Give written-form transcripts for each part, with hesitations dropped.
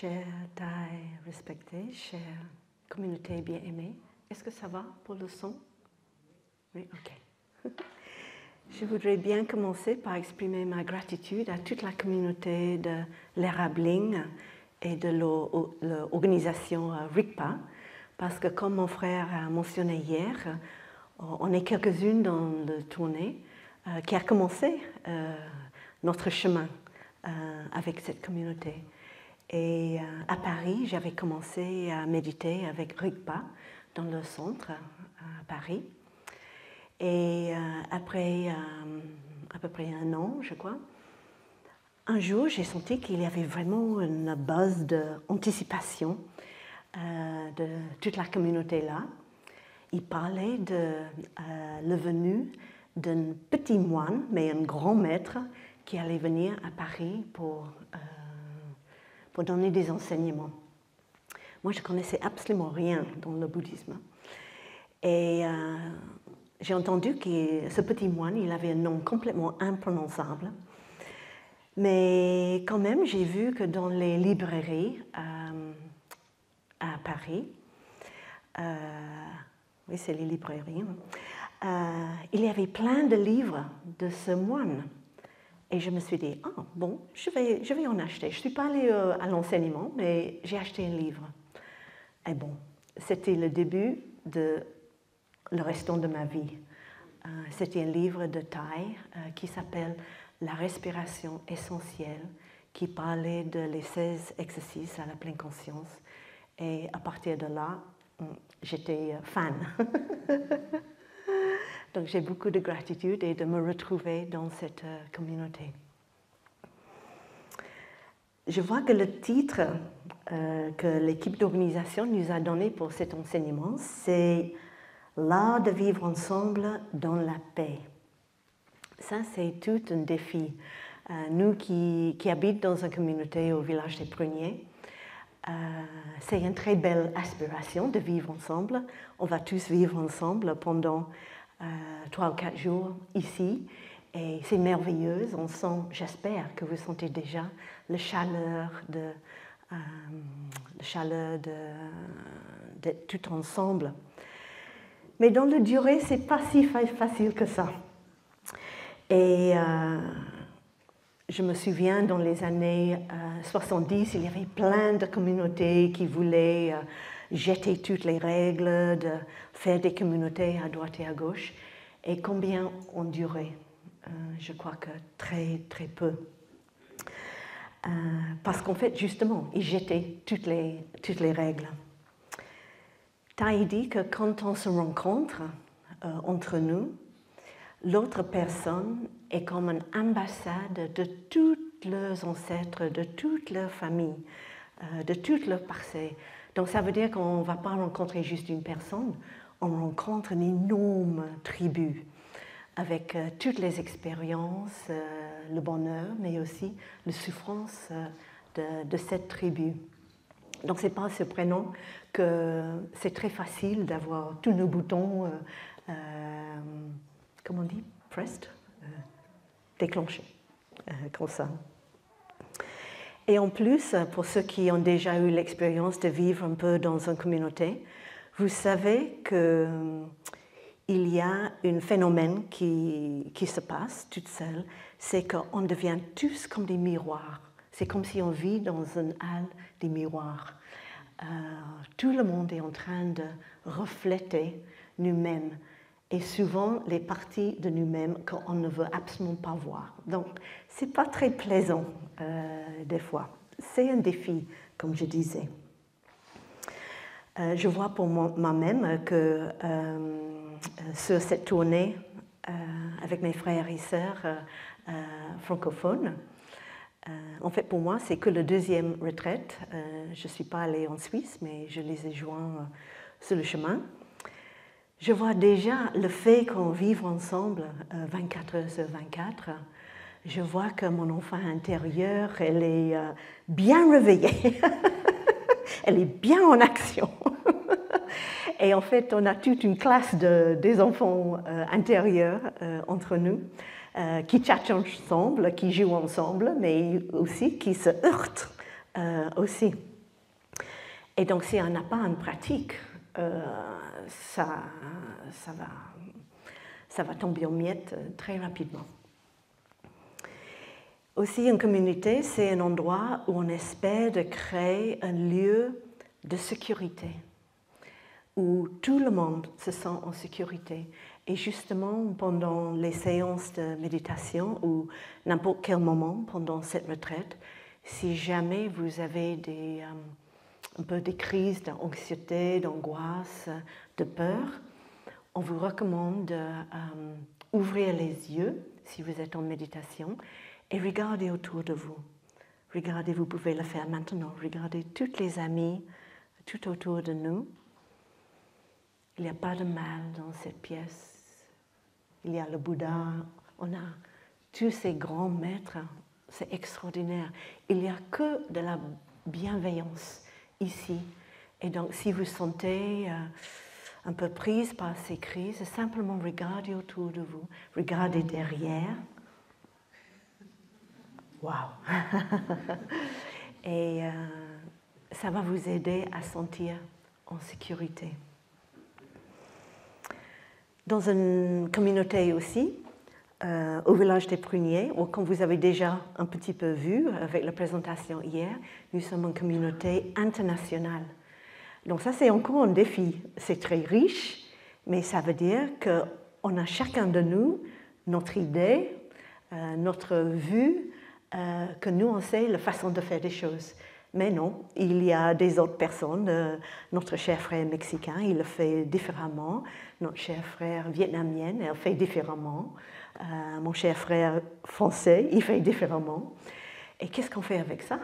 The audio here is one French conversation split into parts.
Chère taille respectée, chère communauté bien aimée, est-ce que ça va pour le son? Oui, ok. Je voudrais bien commencer par exprimer ma gratitude à toute la communauté de l'Érabling et de l'organisation RICPA, parce que comme mon frère a mentionné hier, on est quelques-unes dans le tournée qui a commencé notre chemin avec cette communauté. Et à Paris, j'avais commencé à méditer avec RICPA dans le centre à Paris. Et après à peu près un an, je crois, un jour, j'ai senti qu'il y avait vraiment une base d'anticipation de toute la communauté là. Il parlait de la venue d'un petit moine, mais un grand maître, qui allait venir à Paris pour donner des enseignements. Moi, je ne connaissais absolument rien dans le bouddhisme. Et j'ai entendu que ce petit moine, il avait un nom complètement imprononçable. Mais quand même, j'ai vu que dans les librairies à Paris, oui, c'est les librairies, il y avait plein de livres de ce moine. Et je me suis dit, ah bon, je vais en acheter. Je ne suis pas allée à l'enseignement, mais j'ai acheté un livre. Et bon, c'était le début de le restant de ma vie. C'était un livre de Thaï qui s'appelle « La respiration essentielle », qui parlait de les 16 exercices à la pleine conscience. Et à partir de là, j'étais fan. Donc j'ai beaucoup de gratitude et de me retrouver dans cette communauté. Je vois que le titre que l'équipe d'organisation nous a donné pour cet enseignement, c'est « L'art de vivre ensemble dans la paix ». Ça, c'est tout un défi. Nous qui habitons dans une communauté au village des Pruniers, c'est une très belle aspiration de vivre ensemble. On va tous vivre ensemble pendant 3 ou 4 jours ici, et c'est merveilleux. On sent, j'espère que vous sentez déjà la chaleur d'être tout ensemble. Mais dans la durée, c'est pas si facile que ça. Et je me souviens, dans les années 70, il y avait plein de communautés qui voulaient jeter toutes les règles, de faire des communautés à droite et à gauche. Et combien ont duré? Je crois que très, très peu. Parce qu'en fait, justement, ils jetaient toutes les règles. Thaï dit que quand on se rencontre entre nous, l'autre personne est comme une ambassade de tous leurs ancêtres, de toute leur famille, de toute leur passé. Donc ça veut dire qu'on ne va pas rencontrer juste une personne, on rencontre une énorme tribu avec toutes les expériences, le bonheur, mais aussi la souffrance de cette tribu. Donc ce n'est pas surprenant que c'est très facile d'avoir tous nos boutons, comment on dit, pressed, déclenchés, comme ça. Et en plus, pour ceux qui ont déjà eu l'expérience de vivre un peu dans une communauté, vous savez qu'il y a un phénomène qui se passe toute seule, c'est qu'on devient tous comme des miroirs. C'est comme si on vit dans une halle des miroirs. Tout le monde est en train de refléter nous-mêmes. Et souvent, les parties de nous-mêmes qu'on ne veut absolument pas voir. Donc, ce n'est pas très plaisant des fois. C'est un défi, comme je disais. Je vois pour moi-même que sur cette tournée avec mes frères et sœurs francophones, en fait, pour moi, c'est que la deuxième retraite. Je ne suis pas allée en Suisse, mais je les ai joints sur le chemin. Je vois déjà le fait qu'on vive ensemble 24 heures sur 24. Je vois que mon enfant intérieur, elle est bien réveillée. Elle est bien en action. Et en fait, on a toute une classe des enfants intérieurs entre nous qui tchatchent ensemble, qui jouent ensemble, mais aussi qui se heurtent aussi. Et donc, si on n'a pas une pratique, ça va tomber en miettes très rapidement. Aussi, une communauté, c'est un endroit où on espère de créer un lieu de sécurité, où tout le monde se sent en sécurité. Et justement, pendant les séances de méditation ou n'importe quel moment pendant cette retraite, si jamais vous avez un peu des crises d'anxiété, d'angoisse, de peur, on vous recommande d'ouvrir les yeux si vous êtes en méditation et regardez autour de vous. Regardez, vous pouvez le faire maintenant. Regardez toutes les amies tout autour de nous. Il n'y a pas de mal dans cette pièce. Il y a le Bouddha, on a tous ces grands maîtres, c'est extraordinaire. Il n'y a que de la bienveillance ici. Et donc, si vous sentez un peu prise par ces crises, simplement regardez autour de vous, regardez derrière. Waouh! Et ça va vous aider à sentir en sécurité. Dans une communauté aussi, au village des Pruniers, ou comme vous avez déjà un petit peu vu avec la présentation hier, nous sommes une communauté internationale. Donc ça, c'est encore un défi. C'est très riche, mais ça veut dire qu'on a chacun de nous notre idée, notre vue, que nous, on sait la façon de faire des choses. Mais non, il y a des autres personnes. Notre cher frère mexicain, il le fait différemment. Notre cher frère vietnamien, elle fait différemment. Mon cher frère français, il fait différemment. Et qu'est-ce qu'on fait avec ça?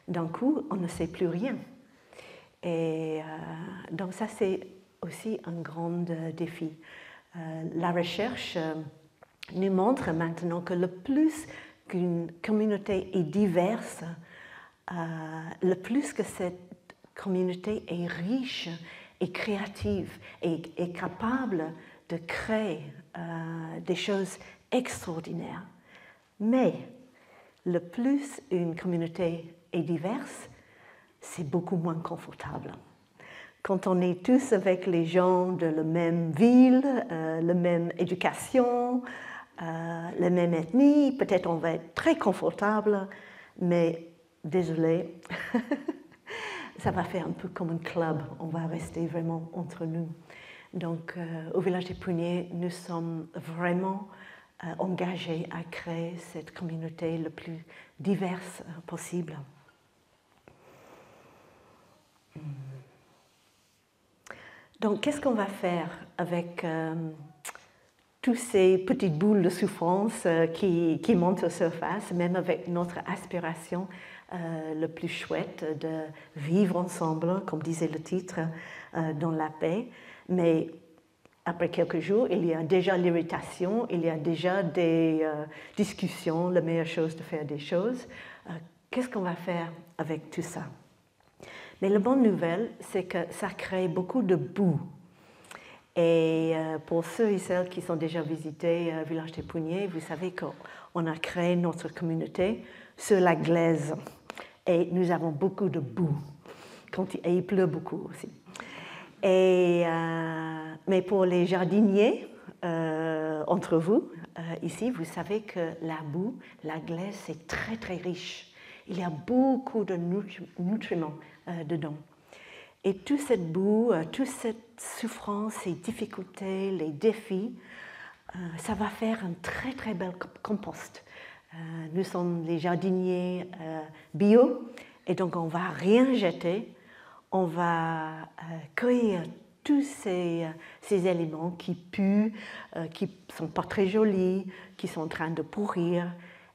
D'un coup, on ne sait plus rien. Et donc ça, c'est aussi un grand défi. La recherche nous montre maintenant que le plus qu'une communauté est diverse, le plus que cette communauté est riche et créative et est capable de créer des choses extraordinaires. Mais le plus une communauté est diverse, c'est beaucoup moins confortable. Quand on est tous avec les gens de la même ville, la même éducation, la même ethnie, peut-être on va être très confortable, mais désolé, ça va faire un peu comme un club, on va rester vraiment entre nous. Donc au village des Pruniers, nous sommes vraiment engagés à créer cette communauté le plus diverse possible. Donc qu'est-ce qu'on va faire avec toutes ces petites boules de souffrance qui montent à la surface, même avec notre aspiration le plus chouette de vivre ensemble, comme disait le titre, dans la paix. Mais après quelques jours, il y a déjà l'irritation, il y a déjà des discussions, la meilleure chose de faire des choses. Qu'est-ce qu'on va faire avec tout ça? Mais la bonne nouvelle, c'est que ça crée beaucoup de boue. Et pour ceux et celles qui sont déjà visités le village des Pruniers, vous savez qu'on a créé notre communauté sur la glaise. Et nous avons beaucoup de boue. Et il pleut beaucoup aussi. Mais pour les jardiniers entre vous, ici, vous savez que la boue, la glaise, c'est très très riche. Il y a beaucoup de nutriments dedans. Et toute cette boue, toute cette souffrance, ces difficultés, les défis, ça va faire un très très bel compost. Nous sommes les jardiniers bio, et donc on ne va rien jeter, on va cueillir tous ces éléments qui puent, qui ne sont pas très jolis, qui sont en train de pourrir,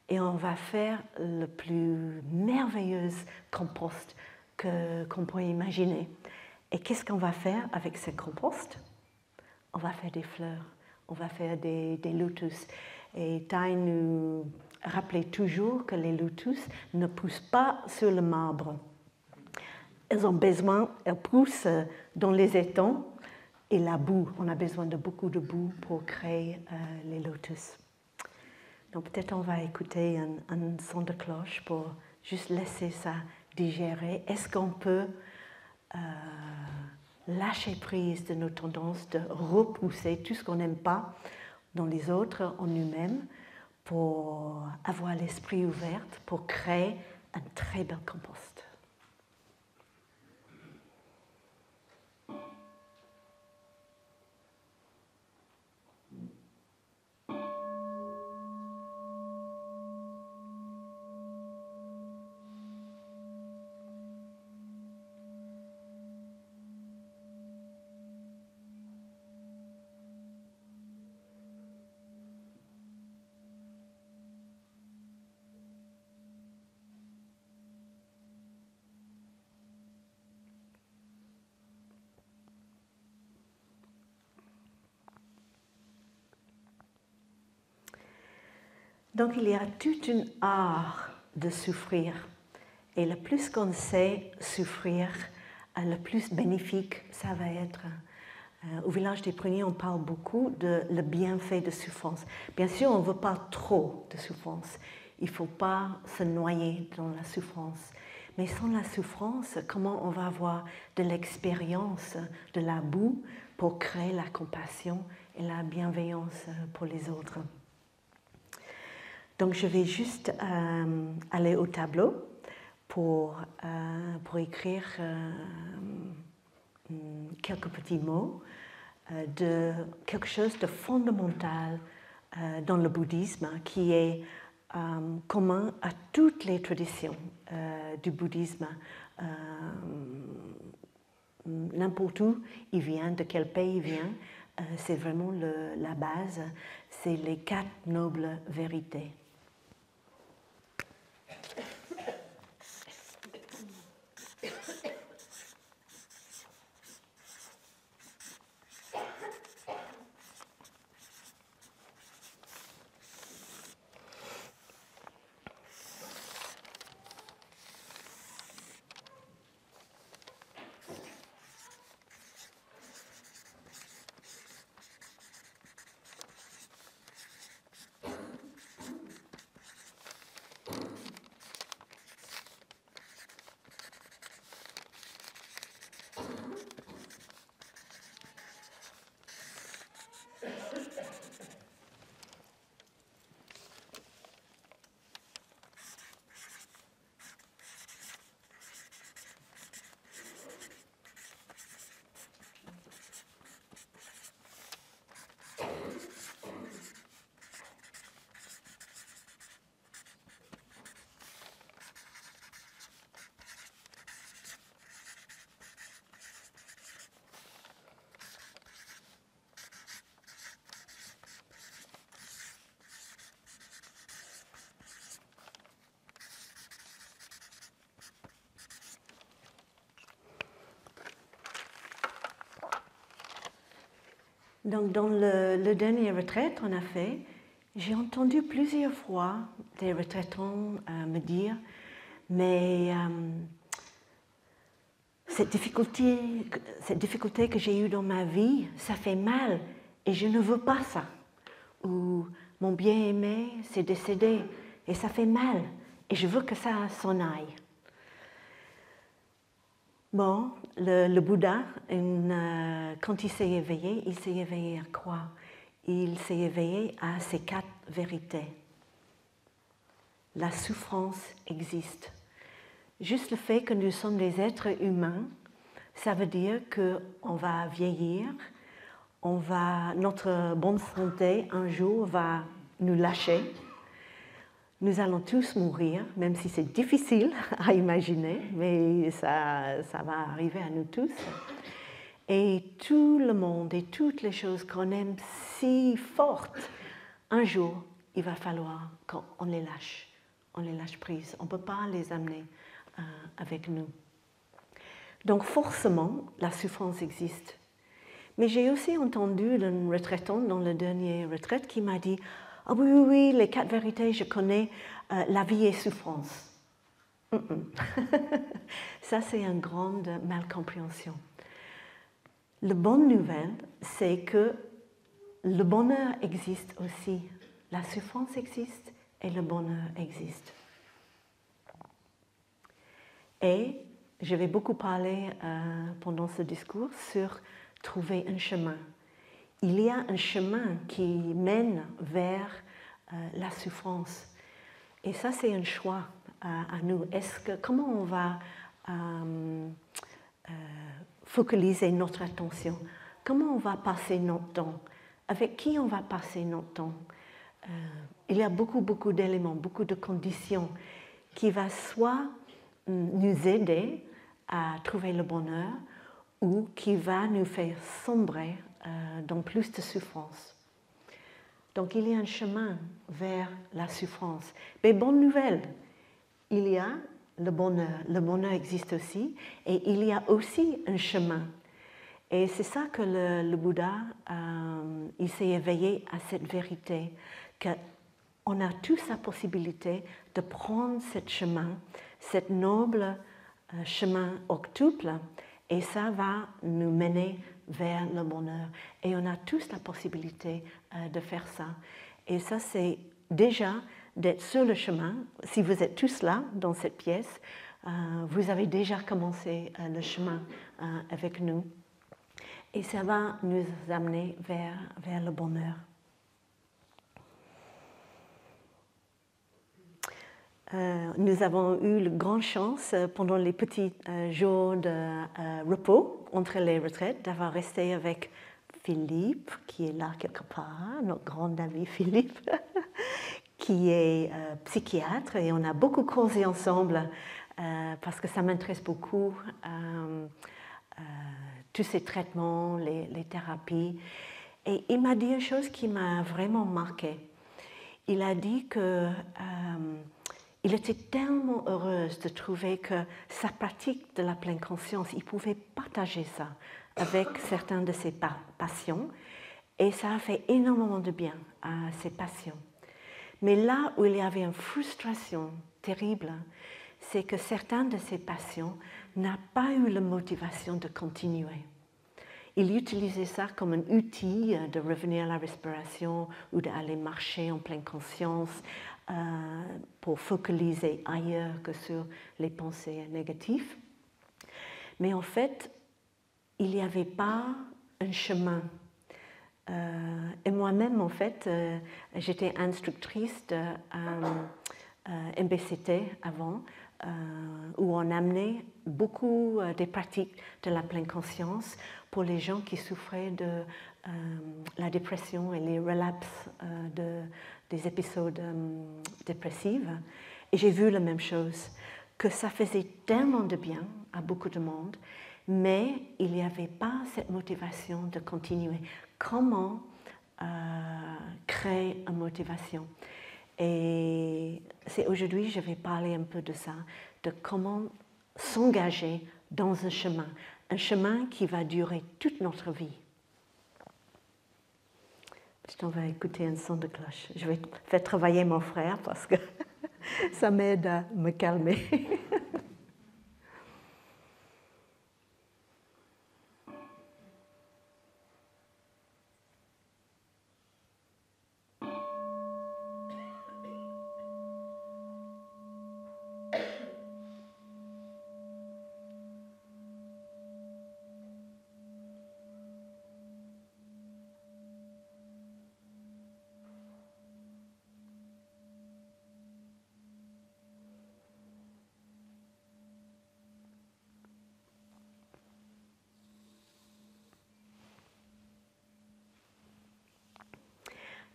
et on va faire le plus merveilleux compost qu'on pourrait imaginer. Et qu'est-ce qu'on va faire avec ce compost? On va faire des fleurs, on va faire des lotus. Et Tai nous rappelait toujours que les lotus ne poussent pas sur le marbre. Elles poussent dans les étangs et la boue. On a besoin de beaucoup de boue pour créer les lotus. Donc peut-être on va écouter un son de cloche pour juste laisser ça digérer. Est-ce qu'on peut lâcher prise de nos tendances, de repousser tout ce qu'on n'aime pas dans les autres, en nous-mêmes, pour avoir l'esprit ouvert, pour créer un très bel compost. Donc il y a toute une art de souffrir. Et le plus qu'on sait souffrir, le plus bénéfique ça va être. Au village des Pruniers, on parle beaucoup de le bienfait de souffrance. Bien sûr, on ne veut pas trop de souffrance. Il ne faut pas se noyer dans la souffrance. Mais sans la souffrance, comment on va avoir de l'expérience de la boue pour créer la compassion et la bienveillance pour les autres? Donc je vais juste aller au tableau pour écrire quelques petits mots de quelque chose de fondamental dans le bouddhisme qui est commun à toutes les traditions du bouddhisme. N'importe où il vient, de quel pays il vient, c'est vraiment la base, c'est les 4 nobles vérités. Donc, dans le dernier retraite qu'on a fait, j'ai entendu plusieurs fois des retraitants me dire « mais cette difficulté que j'ai eue dans ma vie, ça fait mal et je ne veux pas ça. » Ou « mon bien-aimé s'est décédé et ça fait mal et je veux que ça s'en aille. » Bon, le Bouddha, quand il s'est éveillé à quoi? Il s'est éveillé à ces 4 vérités. La souffrance existe. Juste le fait que nous sommes des êtres humains, ça veut dire qu'on va vieillir, notre bonne santé un jour va nous lâcher. Nous allons tous mourir, même si c'est difficile à imaginer, mais ça va arriver à nous tous. Et tout le monde et toutes les choses qu'on aime si fortes, un jour, il va falloir qu'on les lâche prise. On ne peut pas les amener avec nous. Donc forcément, la souffrance existe. Mais j'ai aussi entendu un retraitant dans le dernier retraite qui m'a dit « Ah oui, les 4 vérités, je connais, la vie est souffrance. » Ça, c'est une grande malcompréhension. La bonne nouvelle, c'est que le bonheur existe aussi. La souffrance existe et le bonheur existe. Et je vais beaucoup parler pendant ce discours sur trouver un chemin. Il y a un chemin qui mène vers la souffrance. Et ça, c'est un choix à nous. Comment on va focaliser notre attention? Comment on va passer notre temps? Avec qui on va passer notre temps? Il y a beaucoup d'éléments, beaucoup de conditions qui vont soit nous aider à trouver le bonheur ou qui va nous faire sombrer dans plus de souffrance. Donc il y a un chemin vers la souffrance. Mais bonne nouvelle, il y a le bonheur. Le bonheur existe aussi et il y a aussi un chemin. Et c'est ça que le Bouddha, il s'est éveillé à cette vérité, qu'on a tous la possibilité de prendre ce chemin, cette noble chemin octuple, et ça va nous mener vers le bonheur. Et on a tous la possibilité de faire ça. Et ça, c'est déjà d'être sur le chemin. Si vous êtes tous là, dans cette pièce, vous avez déjà commencé le chemin avec nous. Et ça va nous amener vers le bonheur. Nous avons eu la grande chance pendant les petits jours de repos entre les retraites d'avoir resté avec Philippe, qui est là quelque part, notre grand ami Philippe, qui est psychiatre, et on a beaucoup causé ensemble parce que ça m'intéresse beaucoup, tous ces traitements, les thérapies. Et il m'a dit une chose qui m'a vraiment marquée. Il a dit que il était tellement heureux de trouver que sa pratique de la pleine conscience, il pouvait partager ça avec certains de ses patients et ça a fait énormément de bien à ses patients. Mais là où il y avait une frustration terrible, c'est que certains de ses patients n'ont pas eu la motivation de continuer. Il utilisait ça comme un outil de revenir à la respiration ou d'aller marcher en pleine conscience pour focaliser ailleurs que sur les pensées négatives. Mais en fait, il n'y avait pas un chemin. Et moi-même, en fait, j'étais instructrice de MBCT avant, où on amenait beaucoup des pratiques de la pleine conscience pour les gens qui souffraient de la dépression et les relapses des épisodes dépressifs. Et j'ai vu la même chose, que ça faisait tellement de bien à beaucoup de monde, mais il n'y avait pas cette motivation de continuer. Comment créer une motivation? Et c'est aujourd'hui, je vais parler un peu de ça, de comment s'engager dans un chemin qui va durer toute notre vie. On va écouter un son de cloche. Je vais faire travailler mon frère parce que ça m'aide à me calmer.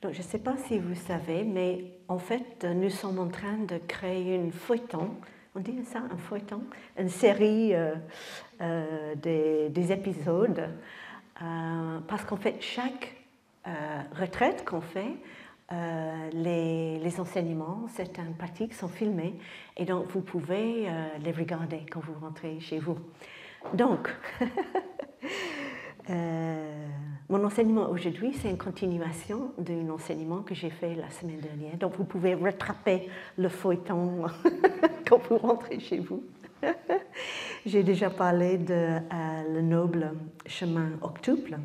Donc, je ne sais pas si vous savez, mais en fait, nous sommes en train de créer une feuilleton, on dit ça, un feuilleton, une série des épisodes, parce qu'en fait, chaque retraite qu'on fait, les enseignements, certaines pratiques sont filmées, et donc vous pouvez les regarder quand vous rentrez chez vous. Donc, mon enseignement aujourd'hui, c'est une continuation d'un enseignement que j'ai fait la semaine dernière. Donc, vous pouvez rattraper le feuilleton quand vous rentrez chez vous. J'ai déjà parlé de le noble chemin octuple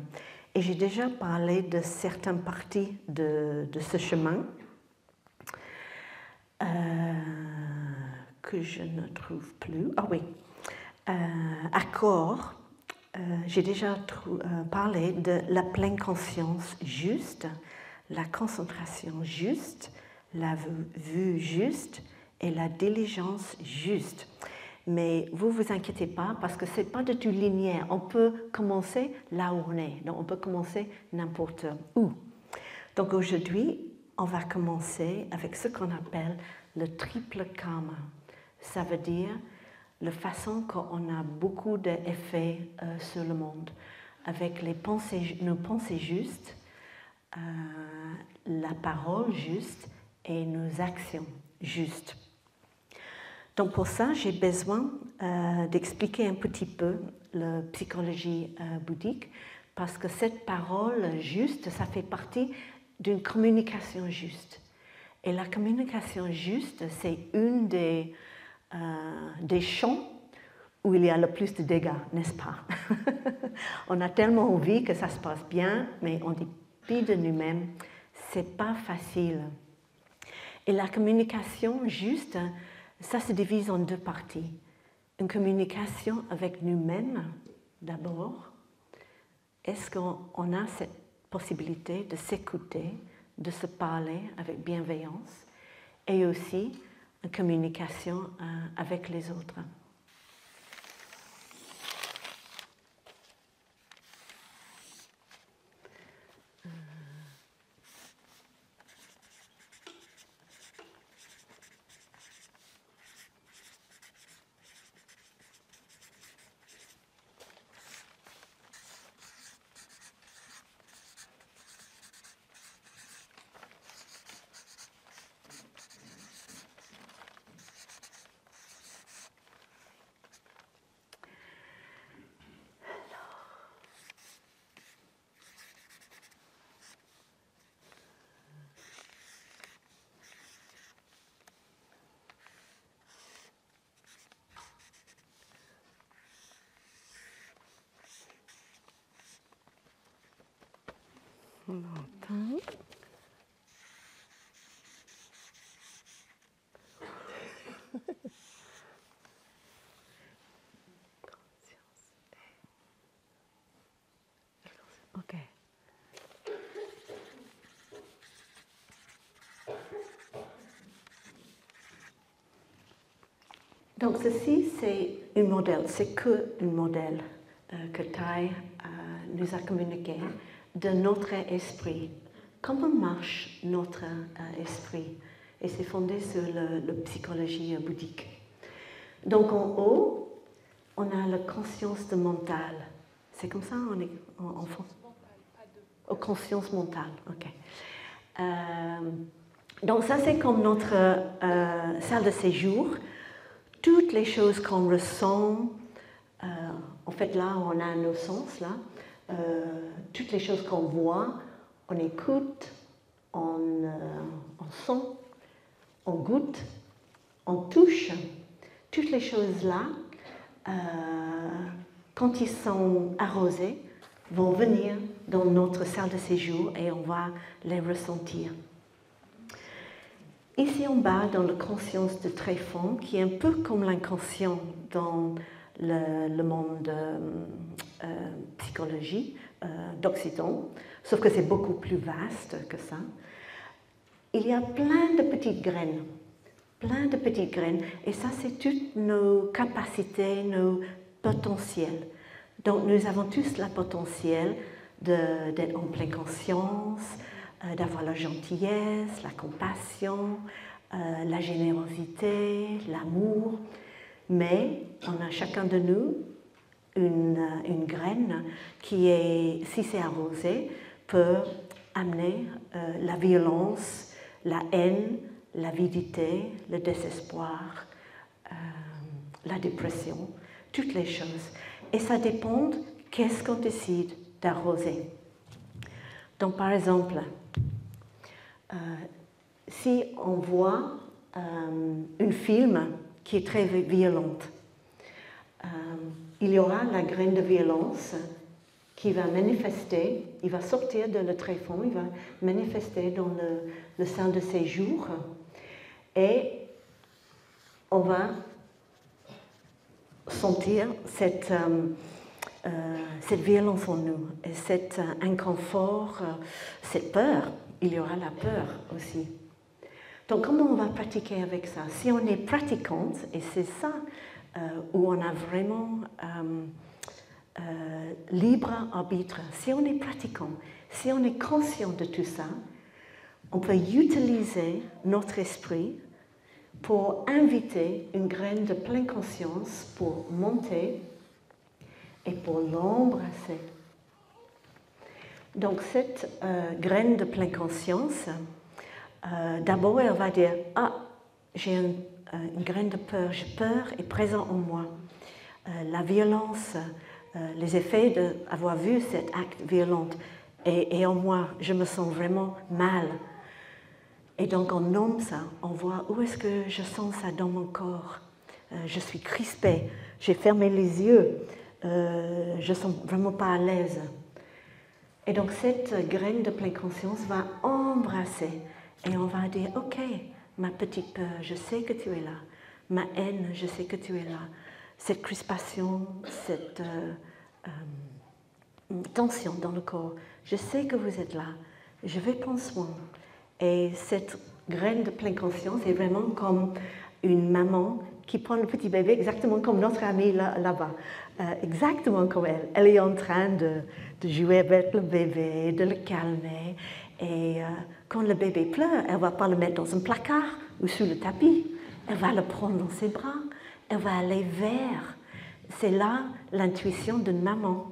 et j'ai déjà parlé de certaines parties de ce chemin que je ne trouve plus. Ah oui. accord, j'ai déjà parlé de la pleine conscience juste, la concentration juste, la vue juste et la diligence juste. Mais vous vous inquiétez pas parce que ce n'est pas du tout linéaire. On peut commencer là où on est. Donc on peut commencer n'importe où. Donc aujourd'hui, on va commencer avec ce qu'on appelle le triple karma. Ça veut dire la façon qu'on a beaucoup d'effets sur le monde, avec nos pensées justes, la parole juste et nos actions justes. Donc pour ça, j'ai besoin d'expliquer un petit peu la psychologie bouddhique, parce que cette parole juste, ça fait partie d'une communication juste. Et la communication juste, c'est une des champs où il y a le plus de dégâts, n'est-ce pas? On a tellement envie que ça se passe bien, mais en dépit de nous-mêmes, c'est pas facile. Et la communication juste, ça se divise en deux parties. Une communication avec nous-mêmes, d'abord. Est-ce qu'on a cette possibilité de s'écouter, de se parler avec bienveillance, et aussi une communication avec les autres. Longtemps. Ok. Donc ceci, c'est un modèle, c'est que un modèle que Thay nous a communiqué de notre esprit. Comment marche notre esprit? Et c'est fondé sur la psychologie bouddhique. Donc en haut, on a la conscience de mental. C'est comme ça en France? Oh, conscience mentale, ok. Donc ça, c'est comme notre salle de séjour. Toutes les choses qu'on ressent, en fait là, on a nos sens, là. Toutes les choses qu'on voit, on écoute, on sent, on goûte, on touche. Toutes les choses-là, quand ils sont arrosés, vont venir dans notre salle de séjour et on va les ressentir. Ici en bas, dans la conscience de tréfonds, qui est un peu comme l'inconscient dans le monde psychologie d'Occident, sauf que c'est beaucoup plus vaste que ça, il y a plein de petites graines. Plein de petites graines. Et ça, c'est toutes nos capacités, nos potentiels. Donc, nous avons tous le potentiel d'être en pleine conscience, d'avoir la gentillesse, la compassion, la générosité, l'amour. Mais on a chacun de nous une graine qui, si c'est arrosé, peut amener la violence, la haine, l'avidité, le désespoir, la dépression, toutes les choses. Et ça dépend de qu'est-ce qu'on décide d'arroser. Donc, par exemple, si on voit un film qui est très violente, il y aura la graine de violence qui va manifester, il va sortir de le tréfonds, il va manifester dans le salle de séjour et on va sentir cette violence en nous, et cet inconfort, cette peur. Il y aura la peur aussi. Donc comment on va pratiquer avec ça? Si on est pratiquante, et c'est ça où on a vraiment libre arbitre, si on est pratiquant, si on est conscient de tout ça, on peut utiliser notre esprit pour inviter une graine de pleine conscience pour monter et pour l'embrasser. Donc cette graine de pleine conscience, d'abord elle va dire « Ah, j'ai une graine de peur, peur est présent en moi. La violence, les effets d'avoir vu cet acte violent et en moi, je me sens vraiment mal. » Et donc on nomme ça, on voit où est-ce que je sens ça dans mon corps. Je suis crispée, j'ai fermé les yeux, je ne sens vraiment pas à l'aise. Et donc cette graine de pleine conscience va embrasser et on va dire « Ok, ma petite peur, je sais que tu es là. Ma haine, je sais que tu es là. Cette crispation, cette tension dans le corps, je sais que vous êtes là. Je vais prendre soin. » Et cette graine de pleine conscience est vraiment comme une maman qui prend le petit bébé, exactement comme notre amie là-bas, exactement comme elle. Elle est en train de jouer avec le bébé, de le calmer. Et quand le bébé pleure, elle ne va pas le mettre dans un placard ou sous le tapis. Elle va le prendre dans ses bras. Elle va aller vers. C'est là l'intuition d'une maman.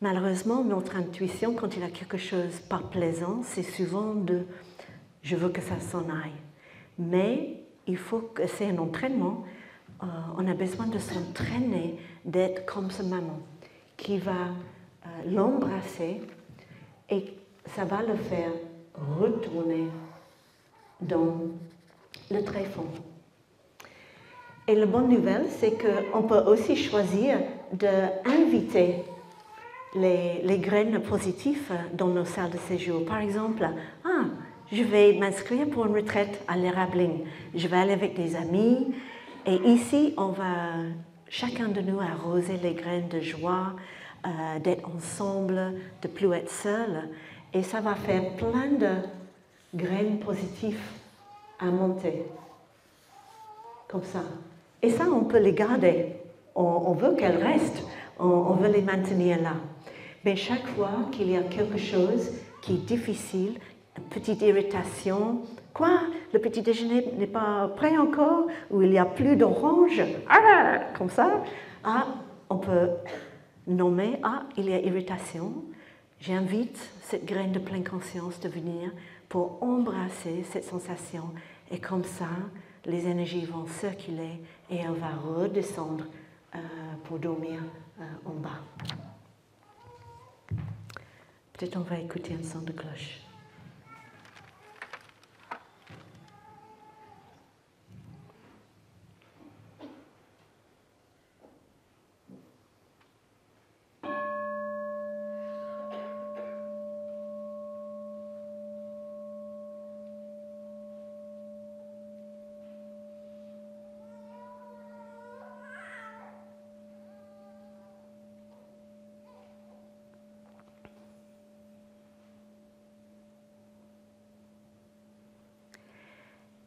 Malheureusement, notre intuition, quand il y a quelque chose pas plaisant, c'est souvent de « je veux que ça s'en aille ». Mais il faut que c'est un entraînement. On a besoin de s'entraîner, d'être comme ce maman qui va l'embrasser et ça va le faire retourner dans le tréfonds. Et la bonne nouvelle, c'est qu'on peut aussi choisir d'inviter les graines positives dans nos salles de séjour. Par exemple, je vais m'inscrire pour une retraite à l'Érabling. Je vais aller avec des amis et ici, on va chacun de nous arroser les graines de joie, d'être ensemble, de ne plus être seul. Et ça va faire plein de graines positives à monter. Comme ça. Et ça, on peut les garder. On veut qu'elles restent. On veut les maintenir là. Mais chaque fois qu'il y a quelque chose qui est difficile, une petite irritation, quoi, le petit déjeuner n'est pas prêt encore, ou il n'y a plus d'orange, comme ça, on peut nommer, il y a irritation. J'invite cette graine de pleine conscience de venir pour embrasser cette sensation. Et comme ça, les énergies vont circuler et elle va redescendre pour dormir en bas. Peut-être on va écouter un son de cloche.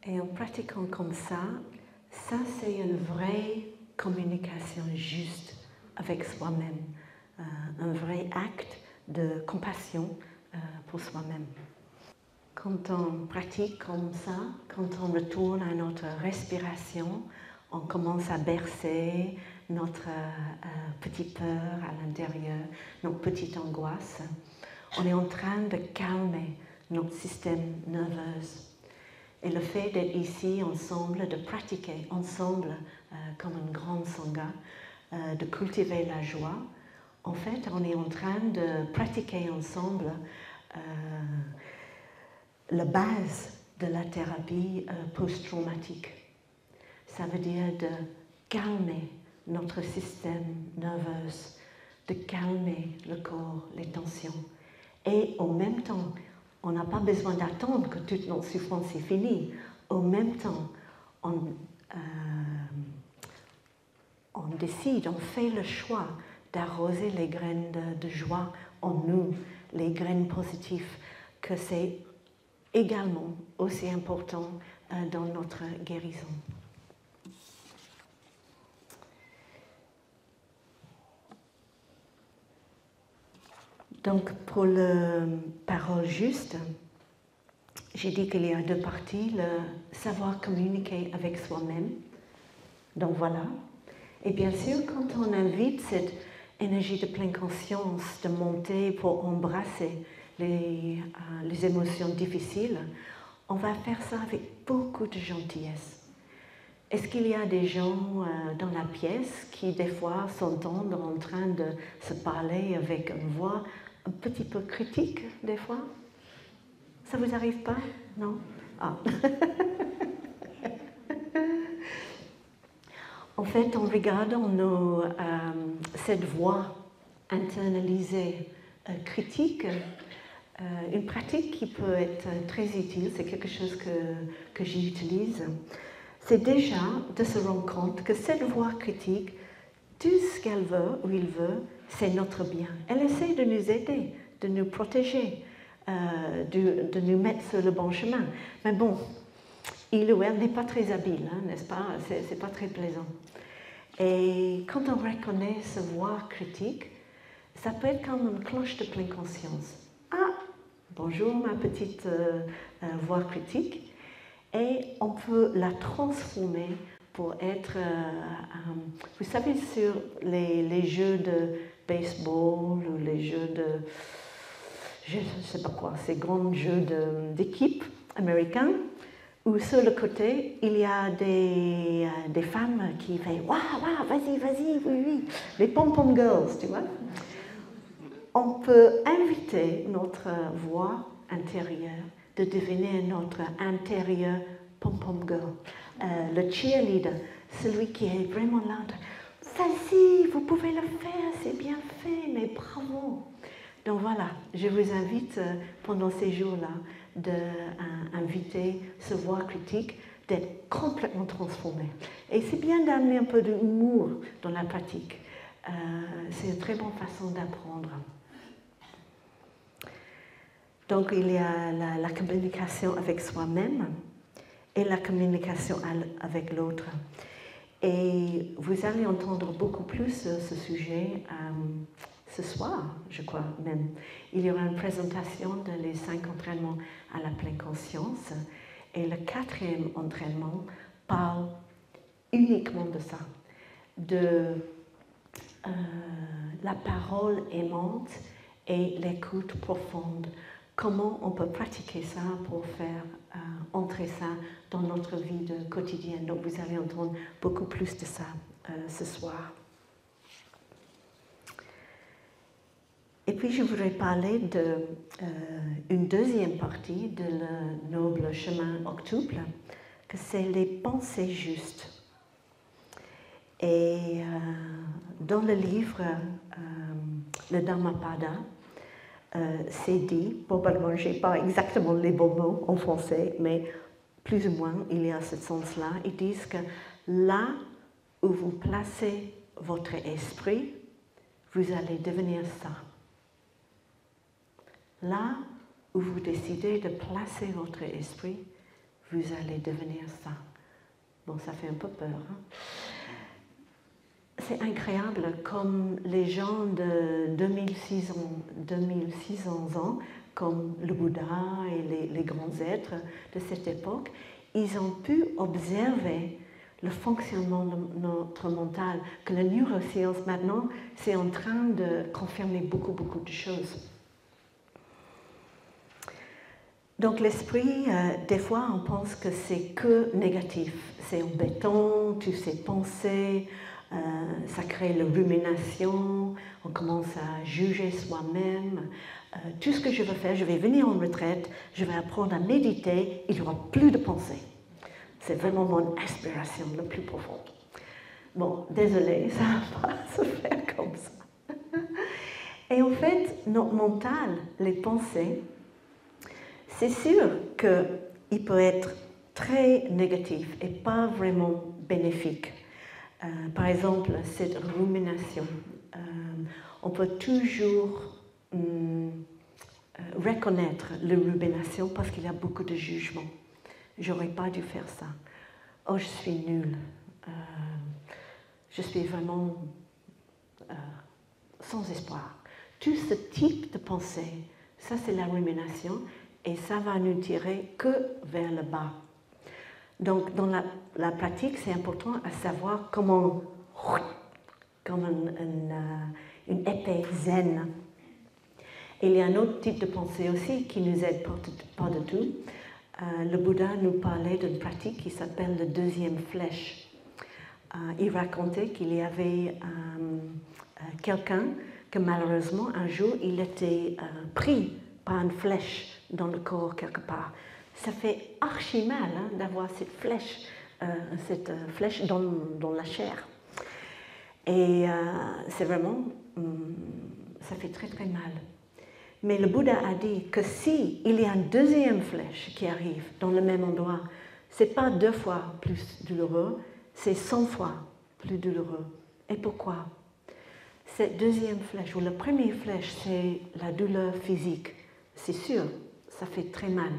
Et en pratiquant comme ça c'est une vraie communication juste avec soi-même, un vrai acte de compassion pour soi-même. Quand on pratique comme ça, quand on retourne à notre respiration, on commence à bercer notre petite peur à l'intérieur, notre petite angoisse. On est en train de calmer notre système nerveux. Et le fait d'être ici ensemble, de pratiquer ensemble comme une grande sangha, de cultiver la joie, en fait, on est en train de pratiquer ensemble la base de la thérapie post-traumatique. Ça veut dire de calmer notre système nerveux, de calmer le corps, les tensions. Et en même temps, on n'a pas besoin d'attendre que toute notre souffrance est finie. En même temps, on on décide, on fait le choix d'arroser les graines de joie en nous, les graines positives, que c'est également aussi important dans notre guérison. Donc, pour le parole juste, j'ai dit qu'il y a deux parties, le savoir communiquer avec soi-même. Donc voilà. Et bien sûr, quand on invite cette énergie de pleine conscience de monter pour embrasser les émotions difficiles, on va faire ça avec beaucoup de gentillesse. Est-ce qu'il y a des gens dans la pièce qui, des fois, s'entendent en train de se parler avec une voix un petit peu critique, des fois? Ça vous arrive pas? Non? Ah. En fait, en regardant cette voix internalisée critique, une pratique qui peut être très utile, c'est quelque chose que j'utilise, c'est déjà de se rendre compte que cette voix critique, tout ce qu'elle veut ou il veut, c'est notre bien. Elle essaie de nous aider, de nous protéger, de nous mettre sur le bon chemin. Mais bon, il ou elle n'est pas très habile, hein, n'est-ce pas? C'est pas très plaisant. Et quand on reconnaît ce voix critique, ça peut être comme une cloche de pleine conscience. Ah, bonjour ma petite voix critique. Et on peut la transformer pour être, vous savez, sur les jeux de baseball ou les jeux de, je ne sais pas quoi, ces grands jeux d'équipe américains, où sur le côté, il y a des femmes qui font « Waouh, waouh, vas-y, vas-y, oui, oui », les pom-pom girls, tu vois. On peut inviter notre voix intérieure de devenir notre intérieur pom-pom girl, le cheerleader, celui qui est vraiment là. Vas-y, vous pouvez le faire, c'est bien fait, mais bravo. Donc voilà, je vous invite pendant ces jours-là d'inviter ce voix critique d'être complètement transformé. Et c'est bien d'amener un peu d'humour dans la pratique. C'est une très bonne façon d'apprendre. Donc il y a la communication avec soi-même et la communication avec l'autre. Et vous allez entendre beaucoup plus ce sujet ce soir, je crois même. Il y aura une présentation de les 5 entraînements à la pleine conscience. Et le 4e entraînement parle uniquement de ça, de la parole aimante et l'écoute profonde. Comment on peut pratiquer ça pour faire entrer ça dans notre vie quotidienne. Donc vous allez entendre beaucoup plus de ça ce soir. Et puis je voudrais parler d'une deuxième partie de le noble chemin octuple, que c'est les pensées justes. Et dans le livre le Dhammapada, c'est dit, probablement je n'ai pas exactement les bons mots en français, mais plus ou moins il y a ce sens-là. Ils disent que là où vous placez votre esprit, vous allez devenir ça. Là où vous décidez de placer votre esprit, vous allez devenir ça. Bon, ça fait un peu peur, hein? C'est incroyable comme les gens de 2600 ans, comme le Bouddha et les grands êtres de cette époque, ils ont pu observer le fonctionnement de notre mental, que la neuroscience maintenant, c'est en train de confirmer beaucoup de choses. Donc l'esprit, des fois on pense que c'est que négatif, c'est embêtant, toutes ces pensées, ça crée la rumination, on commence à juger soi-même. Tout ce que je veux faire, je vais venir en retraite, je vais apprendre à méditer, il n'y aura plus de pensées. C'est vraiment mon aspiration la plus profonde. Bon, désolé, ça ne va pas se faire comme ça. Et en fait, notre mental, les pensées, c'est sûr qu'il peut être très négatif et pas vraiment bénéfique. Par exemple, cette rumination. On peut toujours reconnaître la rumination parce qu'il y a beaucoup de jugement. J'aurais pas dû faire ça. Oh, je suis nulle. Je suis vraiment sans espoir. Tout ce type de pensée, ça c'est la rumination et ça va nous tirer que vers le bas. Donc dans la pratique, c'est important à savoir comment, comme une épée zen. Et il y a un autre type de pensée aussi qui nous aide pas du tout. Le Bouddha nous parlait d'une pratique qui s'appelle la deuxième flèche. Il racontait qu'il y avait quelqu'un que malheureusement un jour il était pris par une flèche dans le corps quelque part. Ça fait archi mal d'avoir cette flèche dans la chair. Et c'est vraiment, ça fait très très mal. Mais le Bouddha a dit que si il y a une deuxième flèche qui arrive dans le même endroit, c'est pas 2 fois plus douloureux, c'est 100 fois plus douloureux. Et pourquoi? Cette deuxième flèche, ou la première flèche, c'est la douleur physique. C'est sûr, ça fait très mal.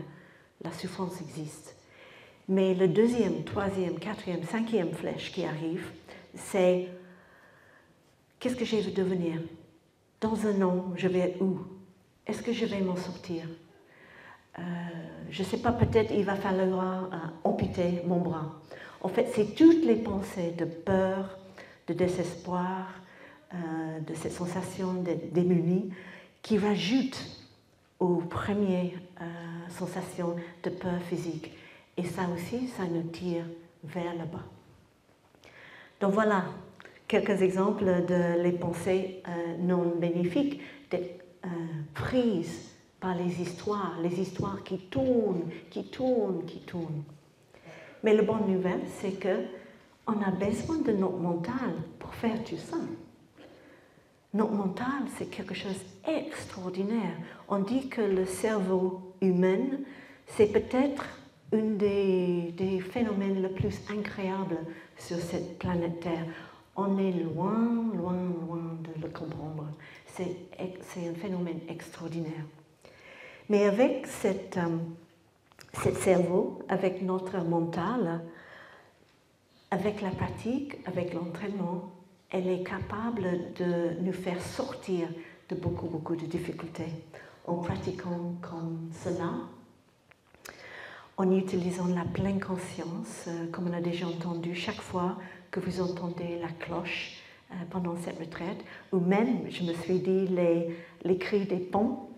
La souffrance existe. Mais le deuxième, troisième, quatrième, cinquième flèche qui arrive, c'est qu'est-ce que je vais devenir? Dans un an, je vais être où? Est-ce que je vais m'en sortir? Je ne sais pas, peut-être il va falloir amputer mon bras. En fait, c'est toutes les pensées de peur, de désespoir, de cette sensation d'être démuni qui rajoutent aux premières sensations de peur physique. Et ça aussi, ça nous tire vers le bas. Donc voilà quelques exemples de les pensées non bénéfiques, d'être prises par les histoires qui tournent, qui tournent, qui tournent. Mais la bonne nouvelle, c'est qu'on a besoin de notre mental pour faire tout ça. Notre mental, c'est quelque chose d'extraordinaire. On dit que le cerveau humain, c'est peut-être un des phénomènes les plus incroyables sur cette planète Terre. On est loin, loin, loin de le comprendre. C'est un phénomène extraordinaire. Mais avec cet cerveau, avec notre mental, avec la pratique, avec l'entraînement, elle est capable de nous faire sortir de beaucoup, beaucoup de difficultés en pratiquant comme cela, en utilisant la pleine conscience, comme on a déjà entendu chaque fois que vous entendez la cloche pendant cette retraite, ou même, je me suis dit, les cris des ponts,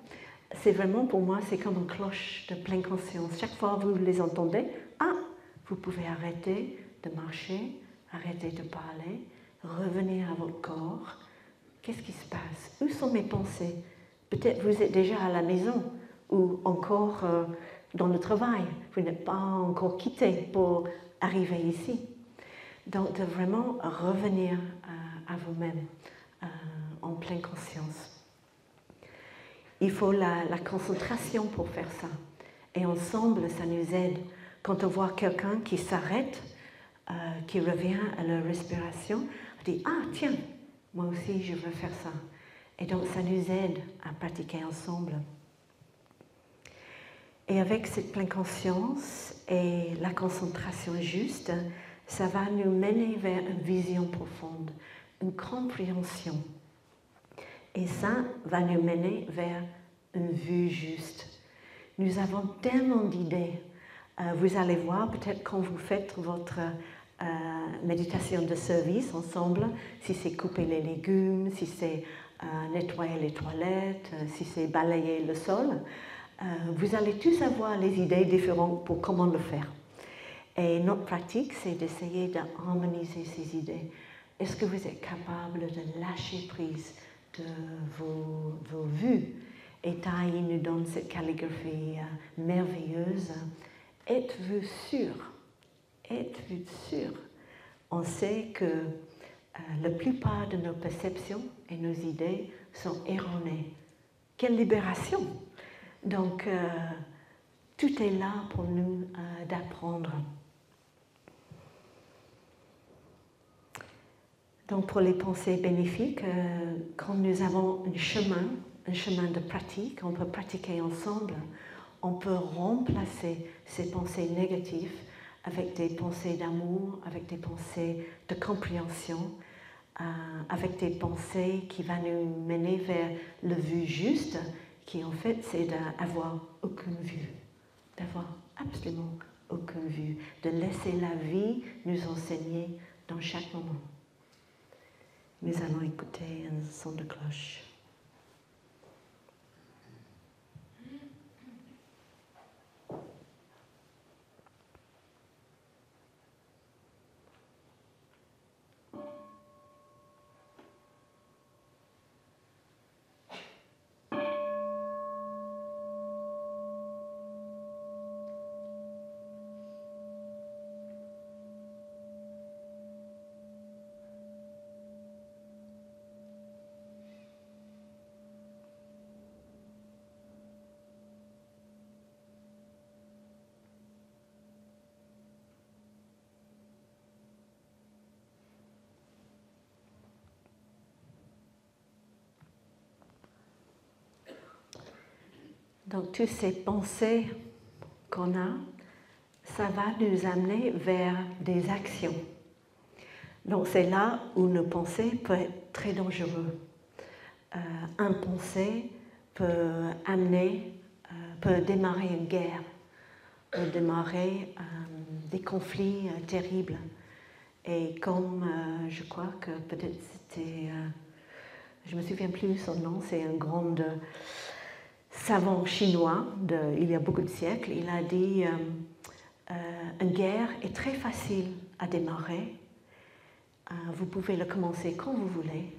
c'est vraiment pour moi, c'est comme une cloche de pleine conscience. Chaque fois que vous les entendez, vous pouvez arrêter de marcher, arrêter de parler, revenir à votre corps. Qu'est-ce qui se passe? Où sont mes pensées? Peut-être vous êtes déjà à la maison ou encore dans le travail. Vous n'êtes pas encore quitté pour arriver ici. Donc de vraiment revenir à vous-même en pleine conscience. Il faut la concentration pour faire ça. Et ensemble, ça nous aide. Quand on voit quelqu'un qui s'arrête, qui revient à la respiration, on dit « Ah, tiens, moi aussi, je veux faire ça ». Et donc, ça nous aide à pratiquer ensemble. Et avec cette pleine conscience et la concentration juste, ça va nous mener vers une vision profonde, une compréhension. Et ça va nous mener vers une vue juste. Nous avons tellement d'idées. Vous allez voir, peut-être quand vous faites votre méditation de service ensemble, si c'est couper les légumes, si c'est nettoyer les toilettes, si c'est balayer le sol, vous allez tous avoir les idées différentes pour comment le faire. Et notre pratique, c'est d'essayer d'harmoniser ces idées. Est-ce que vous êtes capable de lâcher prise de vos vues? Et Tai nous donne cette calligraphie merveilleuse. Êtes-vous sûr? Êtes-vous sûr? On sait que la plupart de nos perceptions et nos idées sont erronées. Quelle libération! Donc, tout est là pour nous d'apprendre. Donc pour les pensées bénéfiques, quand nous avons un chemin de pratique, on peut pratiquer ensemble, on peut remplacer ces pensées négatives avec des pensées d'amour, avec des pensées de compréhension, avec des pensées qui vont nous mener vers le vue juste, qui en fait c'est d'avoir aucune vue, d'avoir absolument aucune vue, de laisser la vie nous enseigner dans chaque moment. Nous allons écouter un son de cloche. Donc, toutes ces pensées qu'on a, ça va nous amener vers des actions. Donc, c'est là où nos pensées peuvent être très dangereuses. Un pensée peut peut démarrer une guerre, peut démarrer des conflits terribles. Et comme je crois que peut-être c'était, je ne me souviens plus son nom, c'est un grand savant chinois il y a beaucoup de siècles, il a dit une guerre est très facile à démarrer, vous pouvez le commencer quand vous voulez,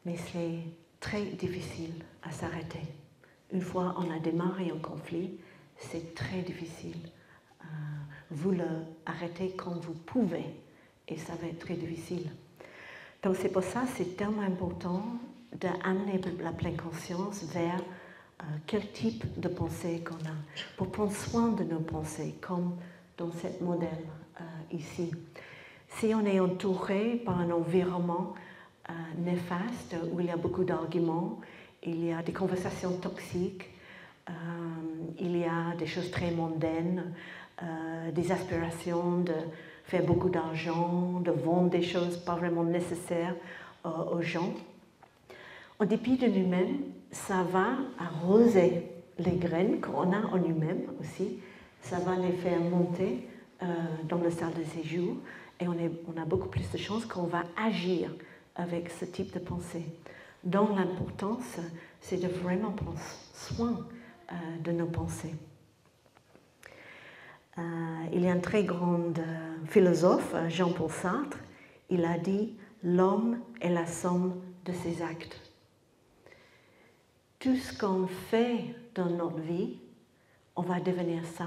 mais c'est très difficile à s'arrêter. Une fois on a démarré un conflit, c'est très difficile. Vous le arrêtez quand vous pouvez et ça va être très difficile. Donc c'est pour ça que c'est tellement important d'amener la pleine conscience vers quel type de pensée qu'on a, pour prendre soin de nos pensées, comme dans ce modèle ici. Si on est entouré par un environnement néfaste, où il y a beaucoup d'arguments, il y a des conversations toxiques, il y a des choses très mondaines, des aspirations de faire beaucoup d'argent, de vendre des choses pas vraiment nécessaires aux gens. En dépit de nous-mêmes, ça va arroser les graines qu'on a en nous-mêmes aussi, ça va les faire monter dans le salle de séjour et on a beaucoup plus de chances qu'on va agir avec ce type de pensée. Donc l'importance, c'est de vraiment prendre soin de nos pensées. Il y a un très grand philosophe, Jean-Paul Sartre, il a dit « L'homme est la somme de ses actes ». Tout ce qu'on fait dans notre vie, on va devenir ça.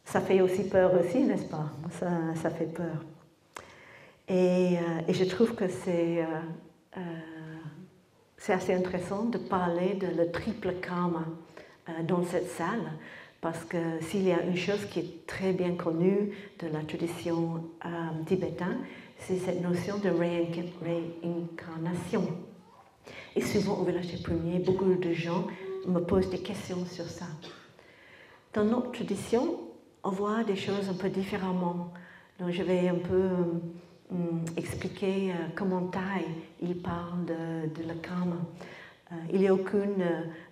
Ça fait aussi peur aussi, n'est-ce pas? Ça fait peur. Et je trouve que c'est assez intéressant de parler de le triple karma dans cette salle, parce que s'il y a une chose qui est très bien connue de la tradition tibétaine, c'est cette notion de réincarnation. Et souvent au village des premiers, beaucoup de gens me posent des questions sur ça. Dans notre tradition, on voit des choses un peu différemment. Donc je vais un peu expliquer comment Thai il parle de le karma. Il n'y a aucune